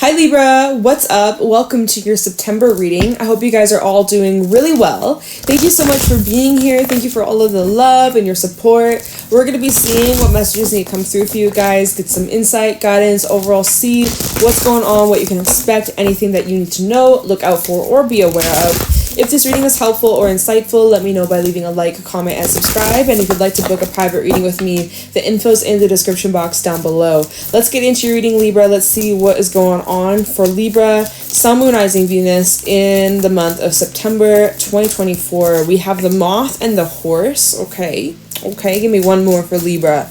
Hi Libra, what's up? Welcome to your September reading. I hope you guys are all doing really well. Thank you so much for being here. Thank you for all of the love and your support. We're going to be seeing what messages need to come through for you guys, get some insight, guidance, overall see what's going on, what you can expect, anything that you need to know, look out for, or be aware of. If this reading is helpful or insightful, let me know by leaving a like, comment, and subscribe. And if you'd like to book a private reading with me, the info's in the description box down below. Let's get into your reading, Libra. Let's see what is going on for Libra, Sun, Moon, Rising, Venus in the month of September 2024. We have the Moth and the Horse. Okay, give me one more for Libra.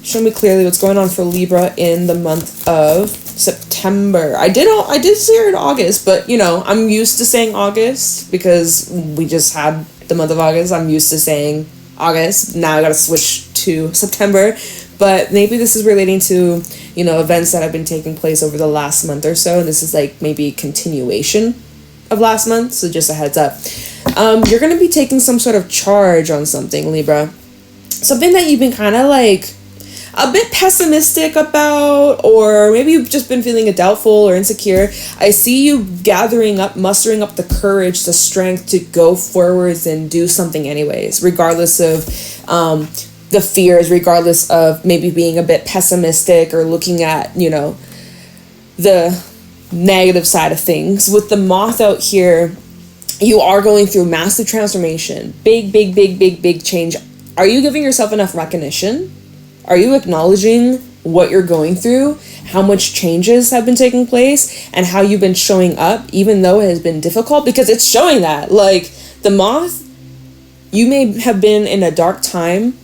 Show me clearly what's going on for Libra in the month of September. I did say it in August, but you know, I'm used to saying August because we just had the month of August. I'm used to saying August. Now I gotta switch to September. But maybe this is relating to, you know, events that have been taking place over the last month or so. And this is like maybe continuation of last month. So just a heads up. You're gonna be taking some sort of charge on something, Libra. Something that you've been kind of like a bit pessimistic about, or maybe you've just been feeling doubtful or insecure. I see you mustering up the courage, the strength to go forwards and do something anyways, regardless of the fears, regardless of maybe being a bit pessimistic or looking at, you know, the negative side of things. With the Moth out here, you are going through massive transformation, big change. Are you giving yourself enough recognition? Are you acknowledging what you're going through, how much changes have been taking place, and how you've been showing up, even though it has been difficult? Because it's showing that. Like, the Moth, you may have been in a dark time,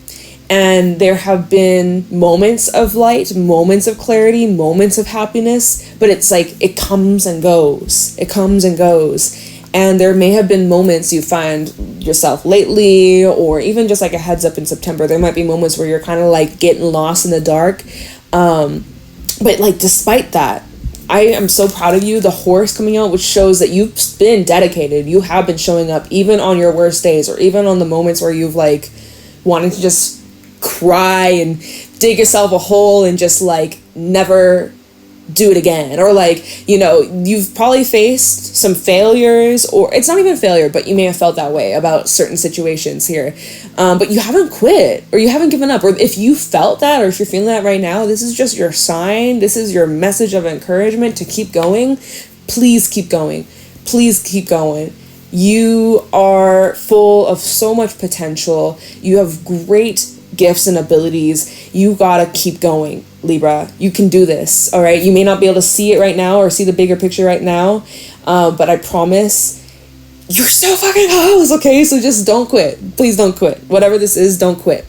and there have been moments of light, moments of clarity, moments of happiness, but it's like it comes and goes. It comes and goes. And there may have been moments you find yourself lately, or even just like a heads up in September, there might be moments where you're kind of like getting lost in the dark. But like, despite that, I am so proud of you. The Horse coming out, which shows that you've been dedicated. You have been showing up even on your worst days, or even on the moments where you've like wanted to just cry and dig yourself a hole and just like never do it again. Or like, you know, you've probably faced some failures, or it's not even failure, but you may have felt that way about certain situations here, but you haven't quit, or you haven't given up. Or if you felt that, or if you're feeling that right now, this is just your sign. This is your message of encouragement to keep going. Please keep going. Please keep going. You are full of so much potential. You have great gifts and abilities. You gotta keep going, Libra. You can do this. All right, you may not be able to see it right now or see the bigger picture right now, but I promise you're so fucking close. Okay, so just don't quit. Please don't quit. Whatever this is, don't quit.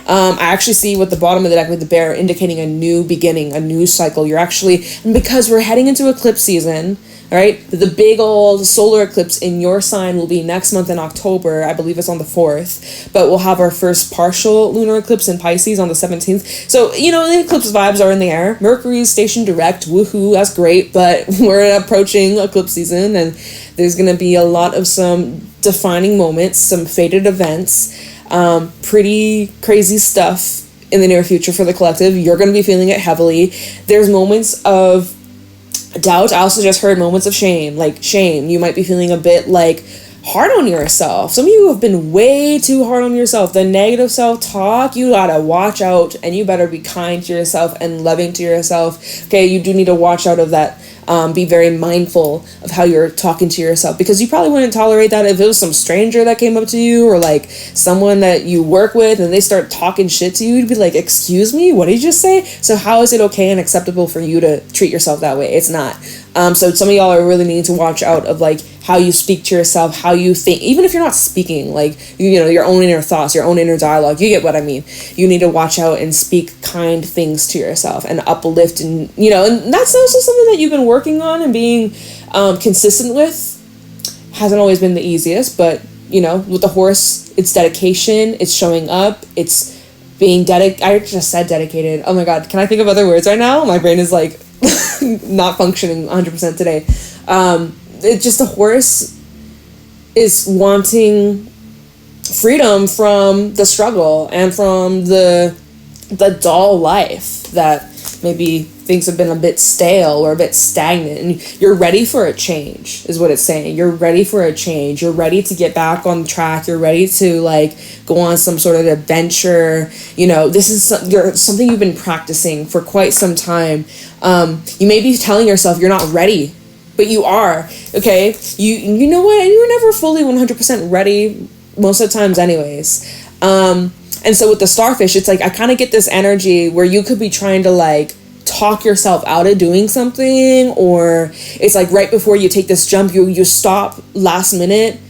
I actually see with the bottom of the deck with the Bear indicating a new beginning, a new cycle. You're actually, and because we're heading into eclipse season, all right, the big old solar eclipse in your sign will be next month in October. I believe it's on the 4th, but we'll have our first partial lunar eclipse in Pisces on the 17th. So, you know, the eclipse vibes are in the air. Mercury's stationed direct. Woohoo, that's great. But we're approaching eclipse season, and there's going to be a lot of some defining moments, some fated events, pretty crazy stuff in the near future for the collective. You're going to be feeling it heavily. There's moments of doubt. I also just heard moments of shame. Like shame, you might be feeling a bit like hard on yourself. Some of you have been way too hard on yourself. The negative self-talk, you gotta watch out, and you better be kind to yourself and loving to yourself. Okay, you do need to watch out of that. Be very mindful of how you're talking to yourself, because you probably wouldn't tolerate that if it was some stranger that came up to you, or like someone that you work with and they start talking shit to you. You'd be like, excuse me, what did you just say? So how is it okay and acceptable for you to treat yourself that way? It's not. So some of y'all are really needing to watch out of like how you speak to yourself, how you think, even if you're not speaking, like, you know, your own inner thoughts, your own inner dialogue. You get what I mean. You need to watch out and speak kind things to yourself and uplift, and, you know, and that's also something that you've been working on and being consistent with. Hasn't always been the easiest, but, you know, with the Horse, it's dedication, it's showing up, it's being I just said dedicated. Oh my God, can I think of other words right now? My brain is like not functioning 100% today. It's just, the Horse is wanting freedom from the struggle and from the dull life that maybe things have been a bit stale or a bit stagnant, and you're ready for a change is what it's saying. You're ready for a change. You're ready to get back on track. You're ready to like go on some sort of adventure. You know, this is something you've been practicing for quite some time. You may be telling yourself you're not ready, but you are. Okay, you know what, and you're never fully 100% ready most of the times anyways. And so with the starfish, it's like I kind of get this energy where you could be trying to like talk yourself out of doing something, or it's like right before you take this jump, you stop last minute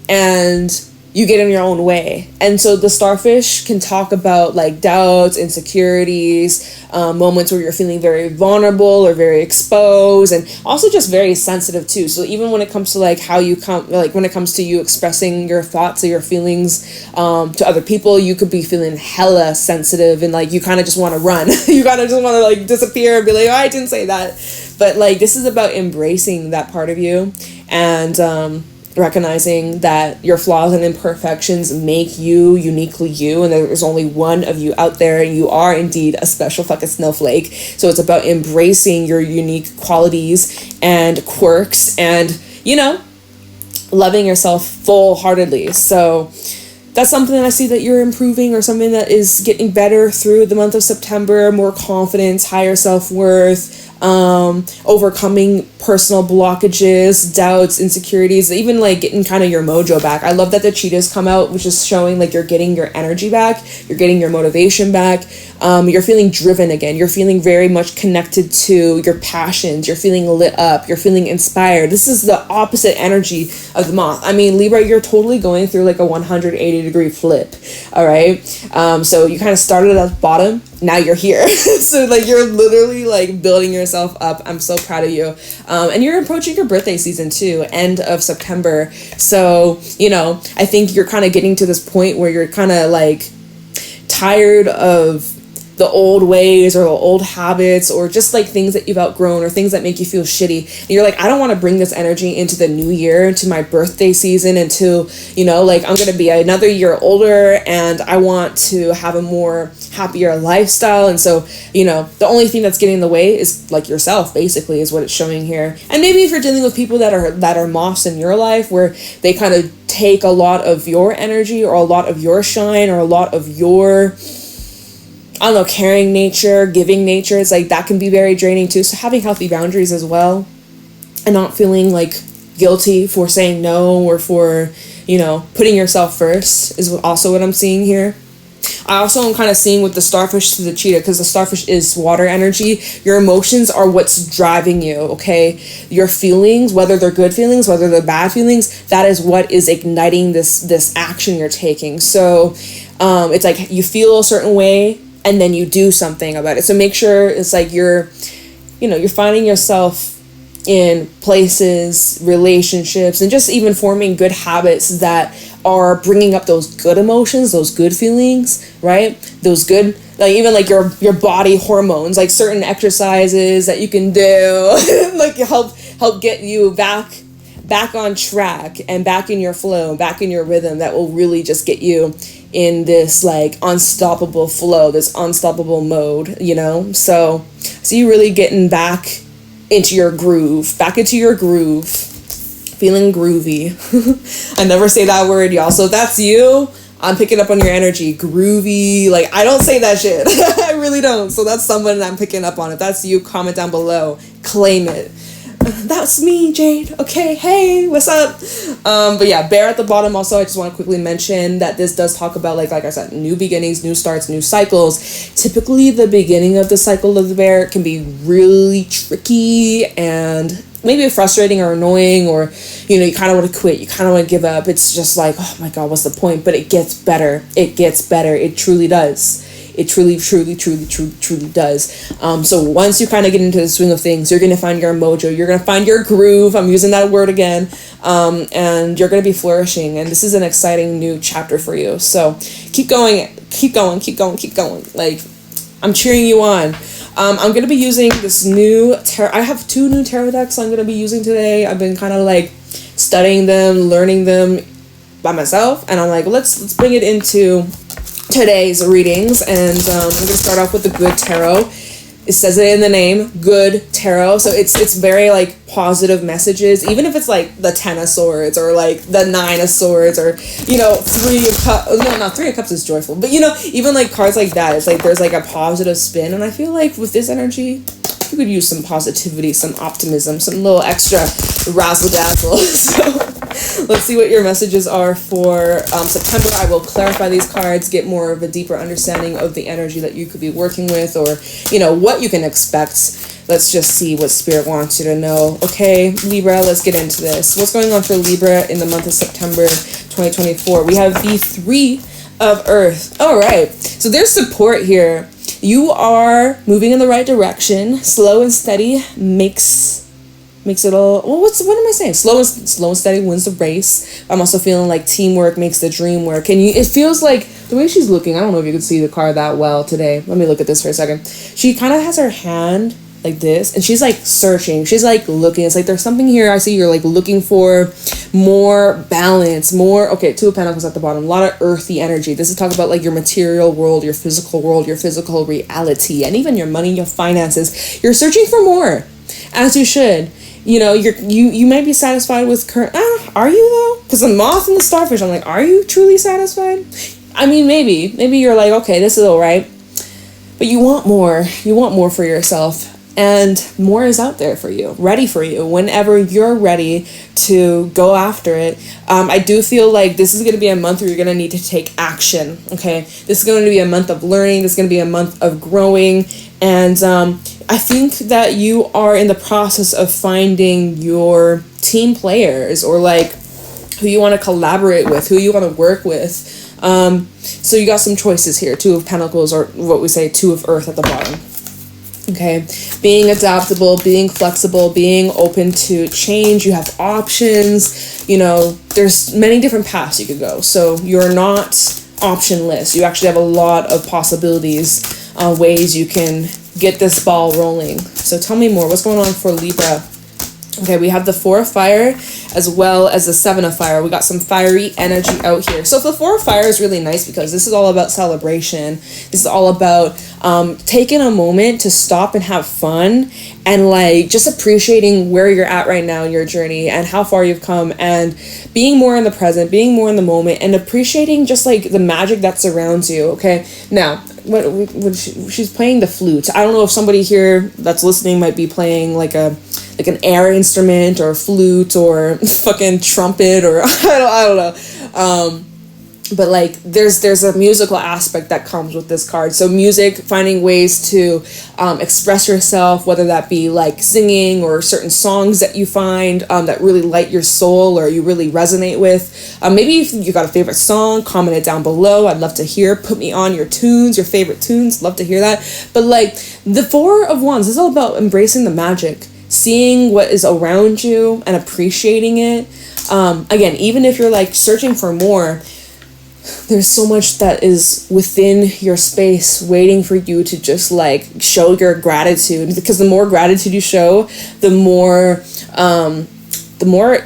and you get in your own way. And so the starfish can talk about like doubts, insecurities, moments where you're feeling very vulnerable or very exposed, and also just very sensitive too. So even when it comes to like how you come, like when it comes to you expressing your thoughts or your feelings to other people, you could be feeling hella sensitive and like you kind of just want to run. You kind of just want to like disappear and be like, oh, I didn't say that. But like this is about embracing that part of you, and recognizing that your flaws and imperfections make you uniquely you, and there's only one of you out there, and you are indeed a special fucking snowflake. So it's about embracing your unique qualities and quirks, and you know, loving yourself full-heartedly. So that's something that I see that you're improving, or something that is getting better through the month of September. More confidence, higher self-worth, overcoming personal blockages, doubts, insecurities, even like getting kind of your mojo back. I love that the cheetahs come out, which is showing like you're getting your energy back, you're getting your motivation back, you're feeling driven again, you're feeling very much connected to your passions, you're feeling lit up, you're feeling inspired. This is the opposite energy of the moth. I mean, Libra, you're totally going through like a 180-degree flip, all right? So you kind of started at the bottom, now you're here. So like you're literally like building yourself up. I'm so proud of you. And you're approaching your birthday season too, end of September. So, you know, I think you're kind of getting to this point where you're kind of like tired of the old ways or the old habits, or just like things that you've outgrown or things that make you feel shitty. And you're like, I don't want to bring this energy into the new year, into my birthday season, into, you know, like I'm going to be another year older and I want to have a more happier lifestyle. And so, you know, the only thing that's getting in the way is like yourself, basically, is what it's showing here. And maybe if you're dealing with people that are moths in your life, where they kind of take a lot of your energy or a lot of your shine or a lot of your, I don't know, caring nature, giving nature, it's like that can be very draining too. So having healthy boundaries as well, and not feeling like guilty for saying no, or for, you know, putting yourself first is also what I'm seeing here. I also am kind of seeing with the starfish to the cheetah, because the starfish is water energy. Your emotions are what's driving you, okay? Your feelings, whether they're good feelings, whether they're bad feelings, that is what is igniting this action you're taking. So it's like you feel a certain way and then you do something about it. So make sure it's like you're finding yourself in places, relationships, and just even forming good habits that are bringing up those good emotions, those good feelings, right? Those good, like even like your body hormones, like certain exercises that you can do, like help get you back on track and back in your flow, back in your rhythm, that will really just get you in this like unstoppable flow, this unstoppable mode, you know? So you really getting back into your groove, feeling groovy. I never say that word, y'all. So if that's you, I'm picking up on your energy, groovy. Like, I don't say that shit. I really don't. So that's someone I'm picking up on. If that's you, comment down below, claim it. That's me, Jade. Okay, hey, what's up? But yeah, bear at the bottom. Also, I just want to quickly mention that this does talk about, like I said, new beginnings, new starts, new cycles. Typically, the beginning of the cycle of the bear can be really tricky and maybe frustrating or annoying, or, you know, you kind of want to quit, you kind of want to give up. It's just like, oh my God, what's the point? But it gets better. It gets better. It truly does. It truly does. So once you kind of get into the swing of things, you're going to find your mojo, you're going to find your groove. I'm using that word again. And you're going to be flourishing. And this is an exciting new chapter for you. So keep going. Like, I'm cheering you on. I'm going to be using this new tarot. I have 2 new tarot decks I'm going to be using today. I've been kind of like studying them, learning them by myself. And I'm like, let's bring it into today's readings. And I'm going to start off with the good tarot. It says it in the name, good tarot. So it's very like positive messages, even if it's like the 10 of swords or like the 9 of swords or, you know, 3 of cups. No, not 3 of cups is joyful, but you know, even like cards like that, it's like there's like a positive spin. And I feel like with this energy, you could use some positivity, some optimism, some little extra razzle dazzle. So let's see what your messages are for September. I will clarify these cards, get more of a deeper understanding of the energy that you could be working with, or, you know, what you can expect. Let's just see what Spirit wants you to know. Okay, Libra, let's get into this. What's going on for Libra in the month of September 2024? We have the 3 of Earth. All right, so there's support here. You are moving in the right direction. Slow and steady makes it all. Well, what am I saying? Slow and steady wins the race. I'm also feeling like teamwork makes the dream work. And it feels like the way she's looking. I don't know if you can see the card that well today. Let me look at this for a second. She kind of has her hand like this, and she's like searching. She's like looking. It's like there's something here. I see you're like looking for more balance, more. Okay, 2 of Pentacles at the bottom. A lot of earthy energy. This is talking about like your material world, your physical reality, and even your money, your finances. You're searching for more, as you should. You know, you might be satisfied with current. Are you though? Because the moth and the starfish, I'm like, are you truly satisfied? I mean, maybe you're like, okay, this is all right, but you want more. You want more for yourself. And more is out there for you, ready for you, whenever you're ready to go after it. I do feel like this is going to be a month where you're going to need to take action, okay? This is going to be a month of learning. This is going to be a month of growing. And I think that you are in the process of finding your team players, or like who you want to collaborate with, who you want to work with. So you got some choices here. 2 of Pentacles, or what we say, 2 of Earth at the bottom. Okay, being adaptable, being flexible, being open to change. You have options. You know, there's many different paths you could go. So you're not optionless. You actually have a lot of possibilities, ways you can get this ball rolling. So tell me more. What's going on for Libra? Okay, we have the 4 of Fire as well as the 7 of Fire. We got some fiery energy out here. So the 4 of Fire is really nice because this is all about celebration. This is all about taking a moment to stop and have fun, and like just appreciating where you're at right now in your journey and how far you've come, and being more in the present, being more in the moment, and appreciating just like the magic that surrounds you. Okay, now when she's playing the flute, I don't know if somebody here that's listening might be playing like an air instrument or a flute or fucking trumpet, or I don't know. But like there's a musical aspect that comes with this card. So music, finding ways to express yourself, whether that be like singing or certain songs that you find that really light your soul or you really resonate with. Maybe if you got a favorite song, comment it down below. I'd love to hear. Put me on your tunes, your favorite tunes. Love to hear that. But like the 4 of Wands is all about embracing the magic, seeing what is around you and appreciating it. Again, even if you're like searching for more, there's so much that is within your space waiting for you to just like show your gratitude, because the more gratitude you show, the more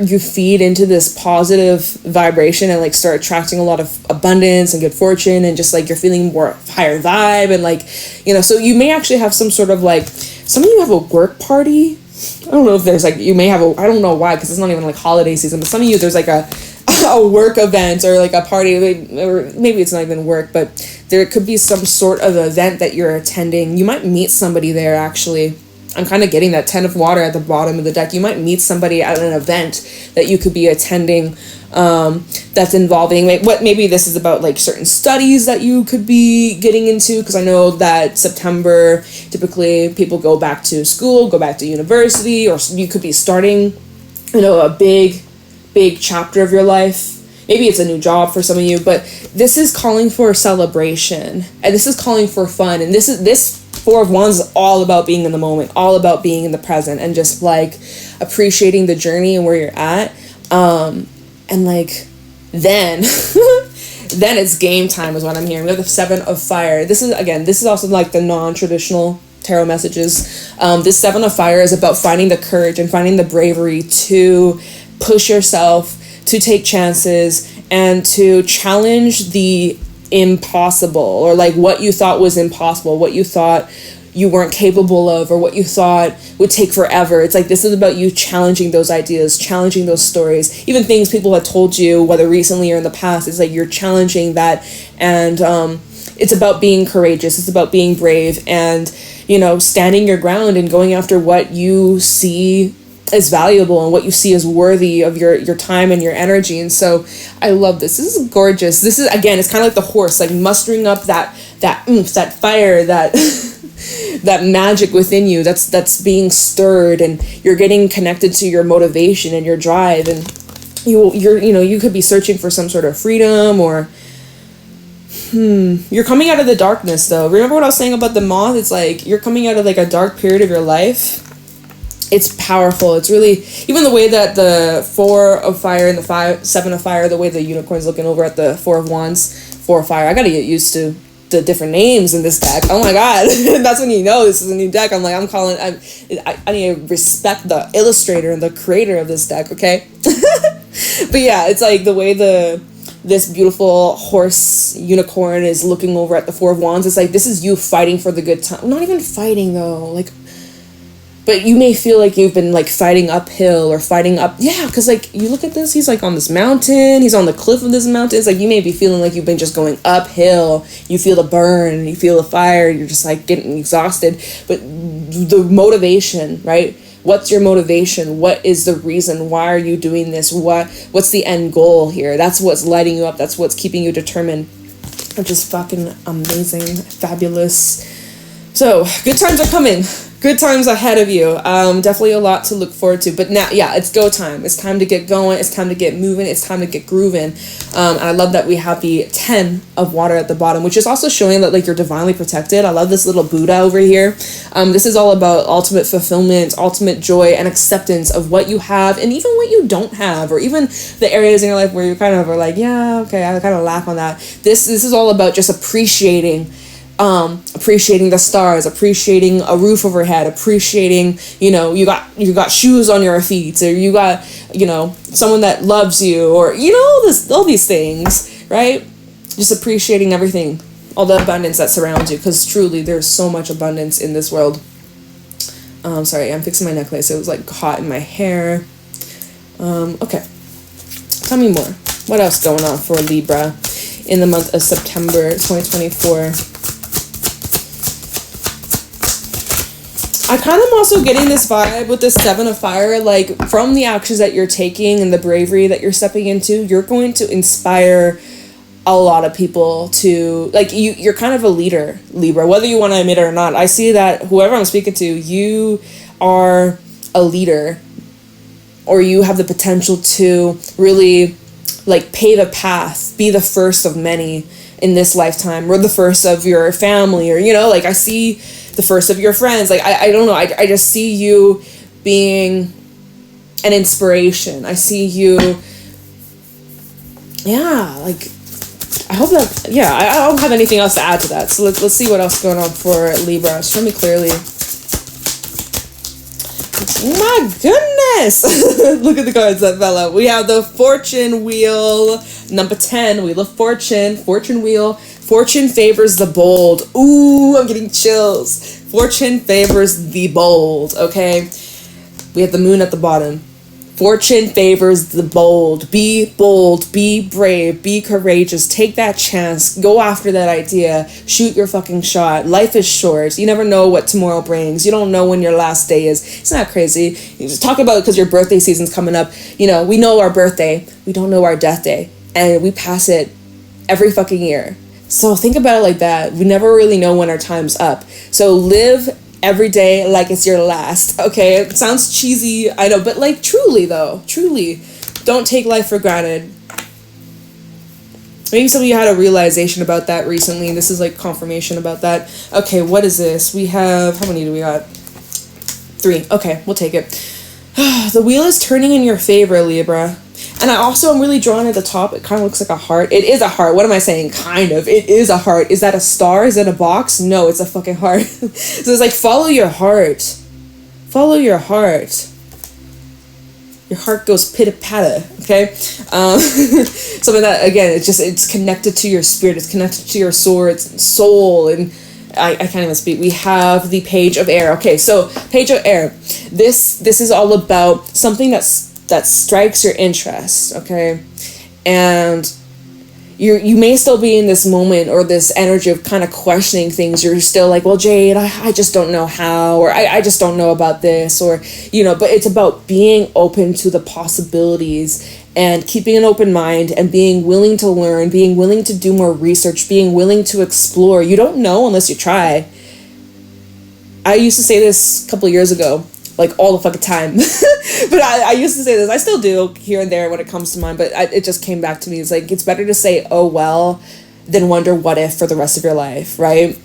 you feed into this positive vibration and like start attracting a lot of abundance and good fortune, and just like you're feeling more higher vibe, and like, you know, so you may actually have some sort of like, some of you have a work party. I don't know if there's like, you may have I don't know why, because it's not even like holiday season, but some of you, there's like a work event or like a party, or maybe it's not even work, but there could be some sort of event that you're attending. You might meet somebody there, actually. I'm kind of getting that 10 of water at the bottom of the deck. You might meet somebody at an event that you could be attending that's involving, maybe this is about like certain studies that you could be getting into, because I know that September, typically people go back to school, go back to university, or you could be starting, you know, a big chapter of your life. Maybe it's a new job for some of you, but this is calling for celebration, and this is calling for fun, and this 4 of Wands is all about being in the moment, all about being in the present, and just like appreciating the journey and where you're at. And like then then it's game time is what I'm hearing. We have the 7 of Fire. This is also like the non-traditional tarot messages. This 7 of Fire is about finding the courage and finding the bravery to push yourself, to take chances, and to challenge the impossible, or like what you thought was impossible, what you thought you weren't capable of, or what you thought would take forever. It's like, this is about you challenging those ideas, challenging those stories, even things people have told you, whether recently or in the past. It's like you're challenging that. And it's about being courageous. It's about being brave and, you know, standing your ground and going after what you see as valuable and what you see as worthy of your time and your energy. And so I love this. This is gorgeous. This is, again, it's kind of like the horse, like mustering up that oomph, that fire, that that magic within you that's being stirred, and you're getting connected to your motivation and your drive. And you could be searching for some sort of freedom, or you're coming out of the darkness, though. Remember what I was saying about the moth? It's like you're coming out of like a dark period of your life. It's powerful. It's really, even the way that the 4 of fire and the 7 of fire, the way the unicorn's looking over at the 4 of wands, 4 of fire. I gotta get used to the different names in this deck. Oh my god. That's when you know this is a new deck. I'm like, I need to respect the illustrator and the creator of this deck, okay? But yeah, it's like the way this beautiful horse unicorn is looking over at the 4 of wands. It's like, this is you fighting for the good time. Not even fighting though, like, but you may feel like you've been like fighting uphill or fighting up. Yeah, because like you look at this, he's like on this mountain. He's on the cliff of this mountain. It's like you may be feeling like you've been just going uphill. You feel the burn, you feel the fire. You're just like getting exhausted. But the motivation, right? What's your motivation? What is the reason? Why are you doing this? What's the end goal here? That's what's lighting you up. That's what's keeping you determined. Which is fucking amazing, fabulous. So good times are coming. Good times ahead of you. Definitely a lot to look forward to. But now, yeah, it's go time. It's time to get going. It's time to get moving. It's time to get grooving. And I love that we have the 10 of water at the bottom, which is also showing that like you're divinely protected. I love this little Buddha over here. This is all about ultimate fulfillment, ultimate joy, and acceptance of what you have and even what you don't have, or even the areas in your life where you kind of are like, yeah, okay, I kind of lack on that. This is all about just appreciating the stars, appreciating a roof overhead, appreciating, you know, you got shoes on your feet, or you got, you know, someone that loves you, or, you know, all these things, right? Just appreciating everything, all the abundance that surrounds you, because truly there's so much abundance in this world. Sorry, I'm fixing my necklace. It was like hot in my hair. Okay. Tell me more. What else going on for Libra in the month of September 2024? I kind of am also getting this vibe with the 7 of fire, like from the actions that you're taking and the bravery that you're stepping into, you're going to inspire a lot of people to, like, you're kind of a leader, Libra, whether you want to admit it or not. I see that whoever I'm speaking to, you are a leader, or you have the potential to really like pave a path, be the first of many in this lifetime, or the first of your family, or, you know, like I see the first of your friends. Like, I don't know. I just see you being an inspiration. I see you, yeah, like, I hope that, yeah, I don't have anything else to add to that. So let's see what else is going on for Libra. Show me clearly. My goodness. Look at the cards that fell out. We have the fortune wheel, number 10, wheel of fortune, fortune wheel. Fortune favors the bold. Ooh, I'm getting chills. Fortune favors the bold, okay? We have the moon at the bottom. Fortune favors the bold. Be bold, be brave, be courageous. Take that chance. Go after that idea. Shoot your fucking shot. Life is short. You never know what tomorrow brings. You don't know when your last day is. It's not crazy. You just talk about it because your birthday season's coming up. You know, we know our birthday. We don't know our death day. And we pass it every fucking year. So think about it like that. We never really know when our time's up. So live every day like it's your last. Okay, it sounds cheesy, I know, but like truly though, truly, don't take life for granted. Maybe some of you had a realization about that recently. This is like confirmation about that. Okay, what is this? We have, how many do we got? 3. Okay, we'll take it. The wheel is turning in your favor, Libra. And I also am really drawn at the top. It kind of looks like a heart. It is a heart. What am I saying? Kind of. It is a heart. Is that a star? Is it a box? No, it's a fucking heart. So it's like, follow your heart. Follow your heart. Your heart goes pitter-patter, okay? Something that, again, it's connected to your spirit. It's connected to your soul and I can't even speak. We have the Page of Air. Okay, so Page of Air. This is all about something that strikes your interest, okay? And you may still be in this moment or this energy of kind of questioning things. You're still like, well, Jade, I just don't know how, or I just don't know about this, or, you know, but it's about being open to the possibilities and keeping an open mind and being willing to learn, being willing to do more research, being willing to explore. You don't know unless you try. I used to say this a couple of years ago, like all the fucking time. But I used to say this. I still do here and there when it comes to mind, but it just came back to me. It's like, it's better to say, oh, well, than wonder what if for the rest of your life, right?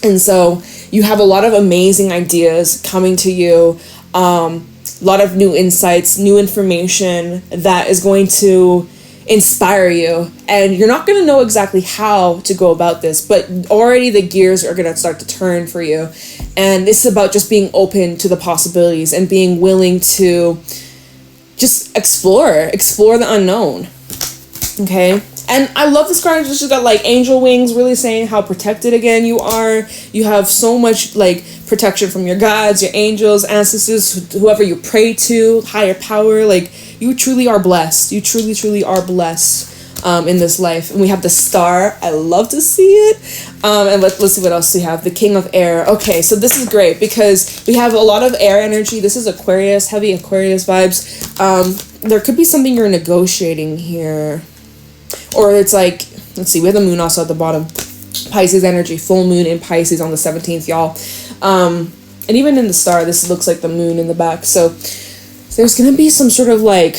And so you have a lot of amazing ideas coming to you, a lot of new insights, new information that is going to inspire you. And you're not going to know exactly how to go about this, but already the gears are going to start to turn for you. And it's about just being open to the possibilities and being willing to just explore the unknown. Okay? And I love this card. It's just got like angel wings, really saying how protected again you are. You have so much like protection from your gods, your angels, ancestors, whoever you pray to, higher power. Like, you truly are blessed. You truly are blessed in this life. And we have the Star. I love to see it. And let's see what else we have. The King of Air. Okay, so this is great because we have a lot of air energy. This is Aquarius, heavy Aquarius vibes. There could be something you're negotiating here. Or it's like, let's see, we have the moon also at the bottom. Pisces energy, full moon in Pisces on the 17th, y'all. And even in the Star, this looks like the moon in the back. So there's going to be some sort of like,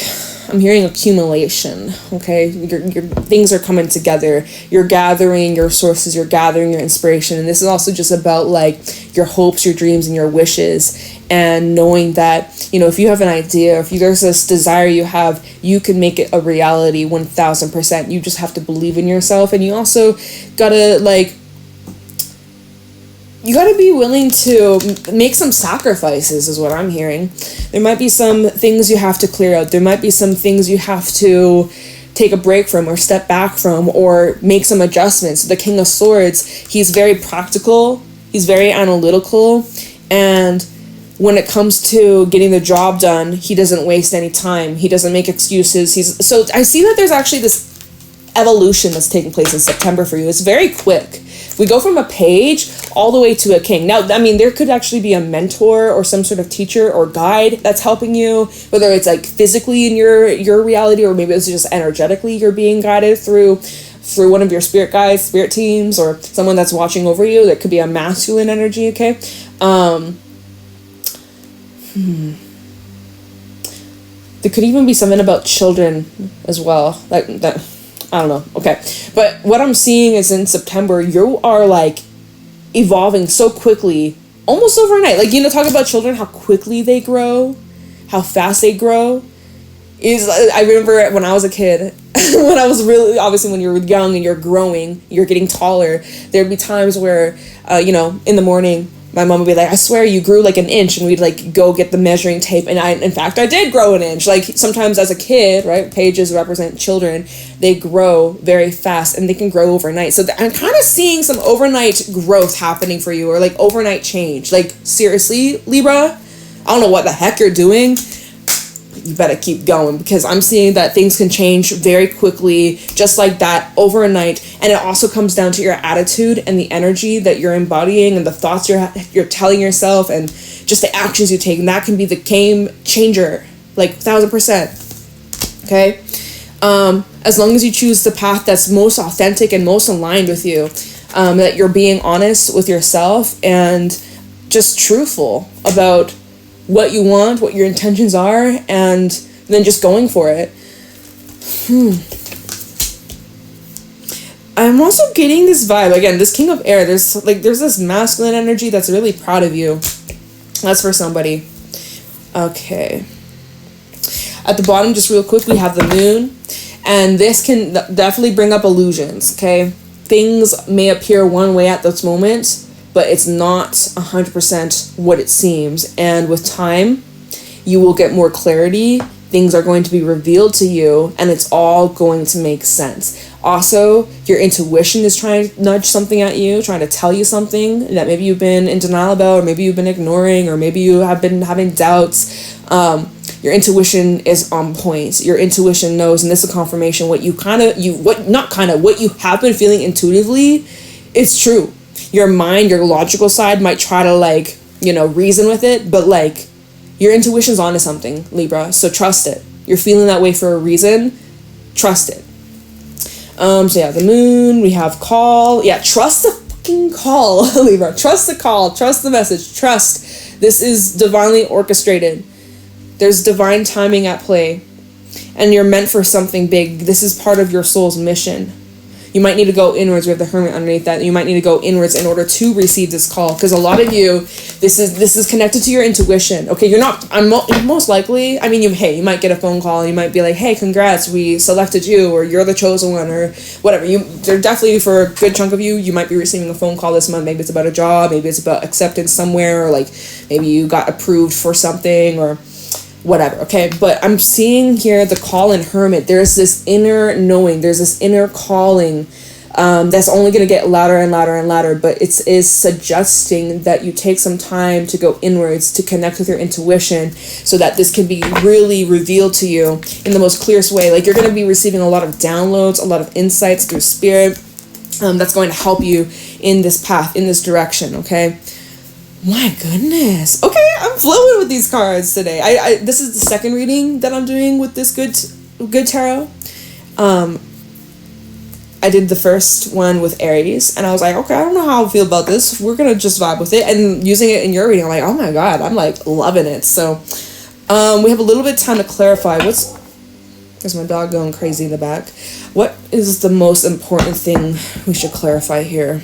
I'm hearing accumulation, okay? Your things are coming together. You're gathering your sources, you're gathering your inspiration. And this is also just about like your hopes, your dreams, and your wishes. And knowing that, you know, if you have an idea, if there's this desire you have, you can make it a reality 1000%. You just have to believe in yourself. And you also gotta like, you gotta be willing to make some sacrifices is what I'm hearing. There might be some things you have to clear out. There might be some things you have to take a break from or step back from or make some adjustments. The King of Swords, he's very practical. He's very analytical. And when it comes to getting the job done, he doesn't waste any time. He doesn't make excuses. So I see that there's actually this evolution that's taking place in September for you. It's very quick. We go from a page all the way to a king. Now, I mean, there could actually be a mentor or some sort of teacher or guide that's helping you, whether it's like physically in your reality, or maybe it's just energetically you're being guided through one of your spirit guides, spirit teams, or someone that's watching over you. There could be a masculine energy, okay? There could even be something about children as well. That I don't know. Okay. But what I'm seeing is in September, you are like evolving so quickly, almost overnight. Like, you know, talk about children, how quickly they grow, how fast they grow. I remember when I was a kid, when I was really, obviously when you're young and you're growing, you're getting taller, there'd be times where, you know, in the morning, my mom would be like, I swear you grew like an inch, and we'd like go get the measuring tape. And in fact, I did grow an inch. Like, sometimes as a kid, right? Pages represent children. They grow very fast and they can grow overnight. So I'm kind of seeing some overnight growth happening for you, or like overnight change. Like, seriously, Libra, I don't know what the heck you're doing. You better keep going, because I'm seeing that things can change very quickly, just like that, overnight. And it also comes down to your attitude and the energy that you're embodying and the thoughts you're telling yourself and just the actions you take. And that can be the game changer, like 1000%. Okay? As long as you choose the path that's most authentic and most aligned with you, that you're being honest with yourself and just truthful about what you want, what your intentions are, and then just going for it. I'm also getting this vibe, again, this King of Air, there's this masculine energy that's really proud of you. That's for somebody. Okay. At the bottom, just real quick, we have the moon, and this can definitely bring up illusions, okay? Things may appear one way at this moment, but it's not 100% what it seems. And with time, you will get more clarity. Things are going to be revealed to you, and it's all going to make sense. Also, your intuition is trying to nudge something at you, trying to tell you something that maybe you've been in denial about, or maybe you've been ignoring, or maybe you have been having doubts. Your intuition is on point. Your intuition knows, and this is a confirmation, what you have been feeling intuitively is true. Your mind, your logical side might try to like, you know, reason with it, but like your intuition's onto something, Libra. So trust it. You're feeling that way for a reason. Trust it. So yeah, the moon, we have call. Yeah, trust the fucking call, Libra. Trust the call. Trust the message. Trust. This is divinely orchestrated. There's divine timing at play. And you're meant for something big. This is part of your soul's mission. You might need to go inwards. We have the Hermit underneath that. You might need to go inwards in order to receive this call. Because a lot of you, this is connected to your intuition. Okay, you're not, most likely, I mean, you might get a phone call. You might be like, hey, congrats, we selected you, or you're the chosen one, or whatever. They're definitely, for a good chunk of you, you might be receiving a phone call this month. Maybe it's about a job. Maybe it's about acceptance somewhere, or like maybe you got approved for something, or whatever, okay? But I'm seeing here the call in Hermit. There's this inner knowing. There's this inner calling that's only going to get louder and louder and louder, but it is suggesting that you take some time to go inwards, to connect with your intuition, so that this can be really revealed to you in the most clearest way. Like, you're going to be receiving a lot of downloads, a lot of insights through spirit that's going to help you in this path, in this direction, okay? My goodness. Okay, I'm flowing with these cards today. I this is the second reading that I'm doing with this good tarot. I did the first one with Aries, and I was like, okay, I don't know how I feel about this. We're gonna just vibe with it. And using it in your reading, I'm like, oh my god, I'm like loving it. So we have a little bit of time to clarify. There's my dog going crazy in the back. What is the most important thing we should clarify here?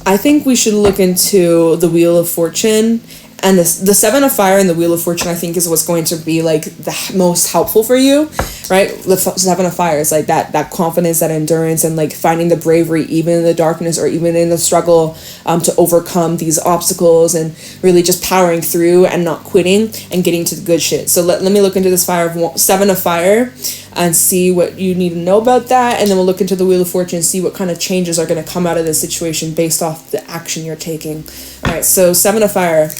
I think we should look into the Wheel of Fortune, and the Seven of Fire and the Wheel of Fortune, I think, is what's going to be like the most helpful for you, right? The Seven of Fire is like that confidence, that endurance, and like finding the bravery even in the darkness or even in the struggle to overcome these obstacles, and really just powering through and not quitting and getting to the good shit. So let me look into this Seven of Fire and see what you need to know about that, and then we'll look into the Wheel of Fortune and see what kind of changes are going to come out of this situation based off the action you're taking. All right, so Seven of Fire.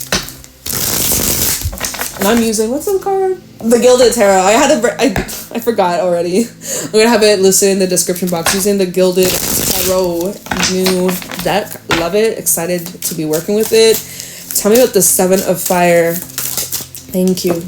And I'm using, what's the card? The Gilded Tarot. I forgot already. I'm going to have it listed in the description box. Using the Gilded Tarot new deck. Love it. Excited to be working with it. Tell me about the Seven of Fire. Thank you.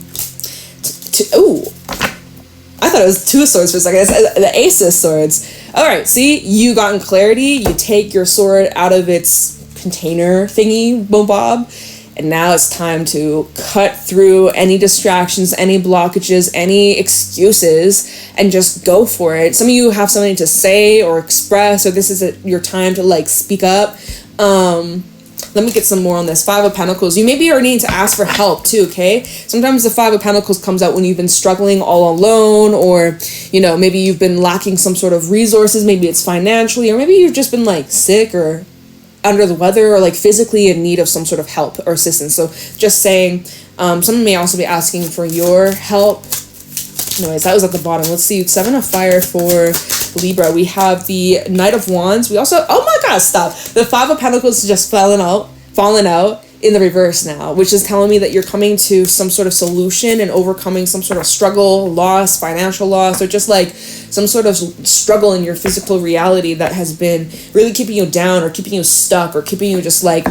I thought it was Two of Swords for a second. It's the Ace of Swords. All right, see? You gotten clarity. You take your sword out of its container thingy, bob. And now it's time to cut through any distractions, any blockages, any excuses, and just go for it. Some of you have something to say or express, or this is your time to like speak up. Let me get some more on this. Five of Pentacles. You maybe are needing to ask for help too, okay? Sometimes the Five of Pentacles comes out when you've been struggling all alone, or, you know, maybe you've been lacking some sort of resources. Maybe it's financially, or maybe you've just been like sick or under the weather, or like physically in need of some sort of help or assistance. So just saying, someone may also be asking for your help. Anyways, that was at the bottom. Let's see. Seven of Fire for Libra. We have the Knight of Wands. We also, oh my god, stop. The Five of Pentacles is just fallen out in the reverse now, which is telling me that you're coming to some sort of solution and overcoming some sort of struggle, loss, financial loss, or just like some sort of struggle in your physical reality that has been really keeping you down, or keeping you stuck, or keeping you just like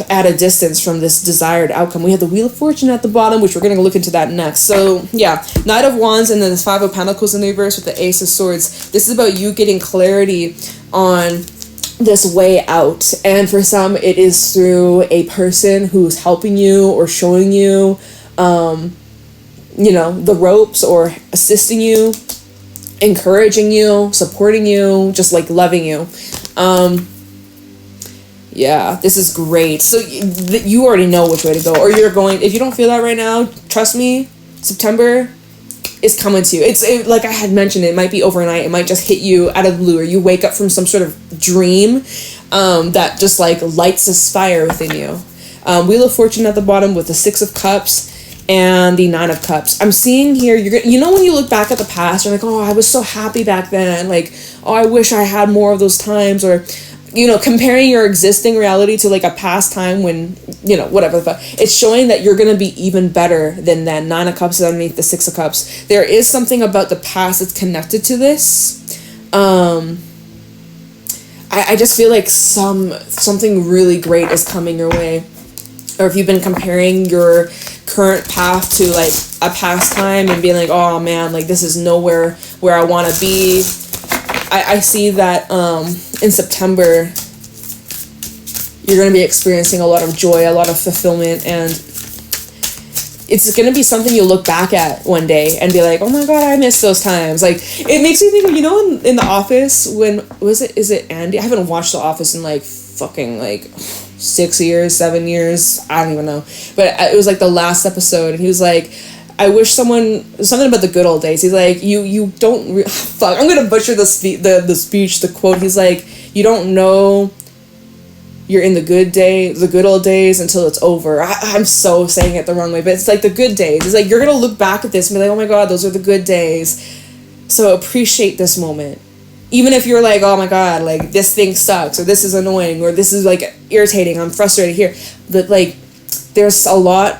at a distance from this desired outcome. We have the Wheel of Fortune at the bottom, which we're going to look into that next. So yeah, Knight of Wands, and then the Five of Pentacles in the reverse with the Ace of Swords. This is about you getting clarity on this way out, and for some it is through a person who's helping you or showing you you know, the ropes, or assisting you, encouraging you, supporting you, just like loving you. Yeah, this is great. So you already know which way to go, or you're going. If you don't feel that right now, trust me, September is coming to you. Like I had mentioned, it might be overnight. It might just hit you out of the blue, or you wake up from some sort of dream that just like lights this fire within you. Wheel of Fortune at the bottom with the Six of Cups. and the Nine of Cups. I'm seeing here, you know when you look back at the past, you're like, oh, I was so happy back then. Like, oh, I wish I had more of those times. Or, you know, comparing your existing reality to like a past time when, you know, whatever the fuck. It's showing that you're going to be even better than that. Nine of Cups is underneath the Six of Cups. There is something about the past that's connected to this. I just feel like something really great is coming your way. Or if you've been comparing your current path to like a past time and being like, oh man, like this is nowhere where I want to be. I see that in September you're going to be experiencing a lot of joy, a lot of fulfillment, and it's going to be something you'll look back at one day and be like, oh my god, I miss those times. Like, it makes me think of, you know, in The Office, when, is it Andy? I haven't watched The Office in like fucking like 6 years, 7 years, I don't even know. But it was like the last episode, and he was like, I wish something about the good old days. He's like, you don't, fuck, I'm going to butcher the speech, the quote. He's like, you don't know you're in the good old days until it's over. I'm so saying it the wrong way, but it's like the good days. It's like, you're going to look back at this and be like, oh my god, those are the good days. So appreciate this moment. Even if you're like, oh my god, like this thing sucks, or this is annoying, or this is like irritating, I'm frustrated here. But like, there's a lot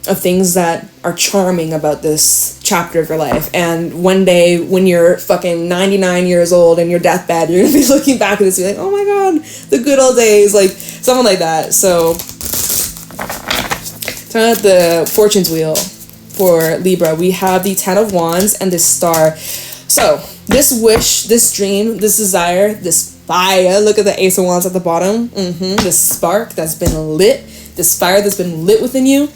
of things that are charming about this chapter of your life. And one day when you're fucking 99 years old in your deathbed, you're gonna be looking back at this and be like, oh my god, the good old days, like something like that. So turn out the fortune's wheel for Libra. We have the Ten of Wands and this star. So this wish, this dream, this desire, this fire, look at the Ace of Wands at the bottom, this spark that's been lit, this fire that's been lit within you,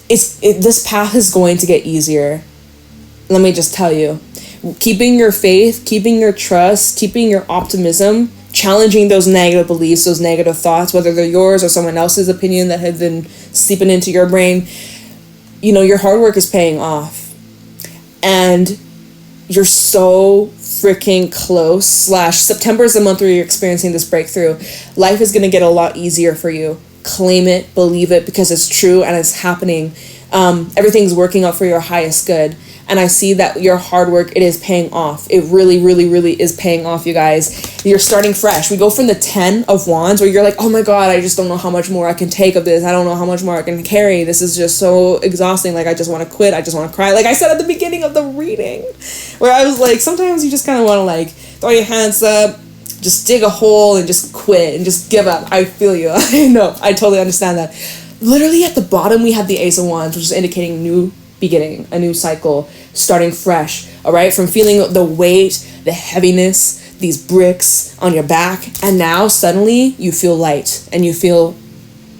this path is going to get easier. Let me just tell you, keeping your faith, keeping your trust, keeping your optimism, challenging those negative beliefs, those negative thoughts, whether they're yours or someone else's opinion that has been seeping into your brain, you know, your hard work is paying off. And you're so freaking close. September is the month where you're experiencing this breakthrough. Life is going to get a lot easier for you. Claim it, believe it, because it's true and it's happening. Everything's working out for your highest good. And I see that your hard work, it is paying off. It really, really, really is paying off, you guys. You're starting fresh. We go from the 10 of Wands where you're like, oh my god, I just don't know how much more I can take of this. I don't know how much more I can carry. This is just so exhausting. Like, I just want to quit. I just want to cry. Like I said at the beginning of the reading, where I was like, sometimes you just kind of want to like throw your hands up, just dig a hole and just quit and just give up. I feel you. I know. I totally understand that. Literally at the bottom, we have the Ace of Wands, which is indicating new beginning, a new cycle, starting fresh, all right? From feeling the weight, the heaviness, these bricks on your back, and now suddenly you feel light and you feel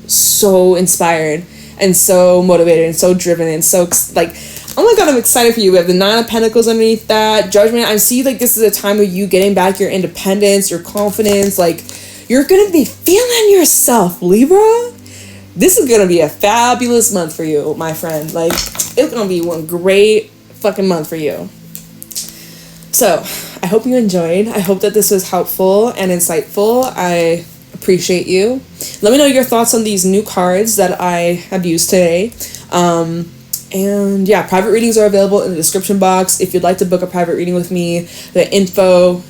so inspired and so motivated and so driven and so like, oh my god, I'm excited for you. We have the Nine of Pentacles underneath that, Judgment. I see like this is a time of you getting back your independence, your confidence, like you're gonna be feeling yourself, Libra. This is gonna be a fabulous month for you, my friend. Like, it's gonna be one great fucking month for you. So, I hope you enjoyed. I hope that this was helpful and insightful. I appreciate you. Let me know your thoughts on these new cards that I have used today. And yeah, private readings are available in the description box. If you'd like to book a private reading with me, the info...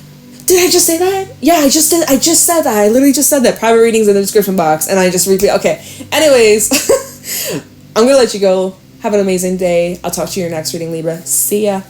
Did I just say that? Yeah, I just said that. I literally just said that. Private readings in the description box. And I just repeat. Okay. Anyways, I'm going to let you go. Have an amazing day. I'll talk to you in your next reading, Libra. See ya.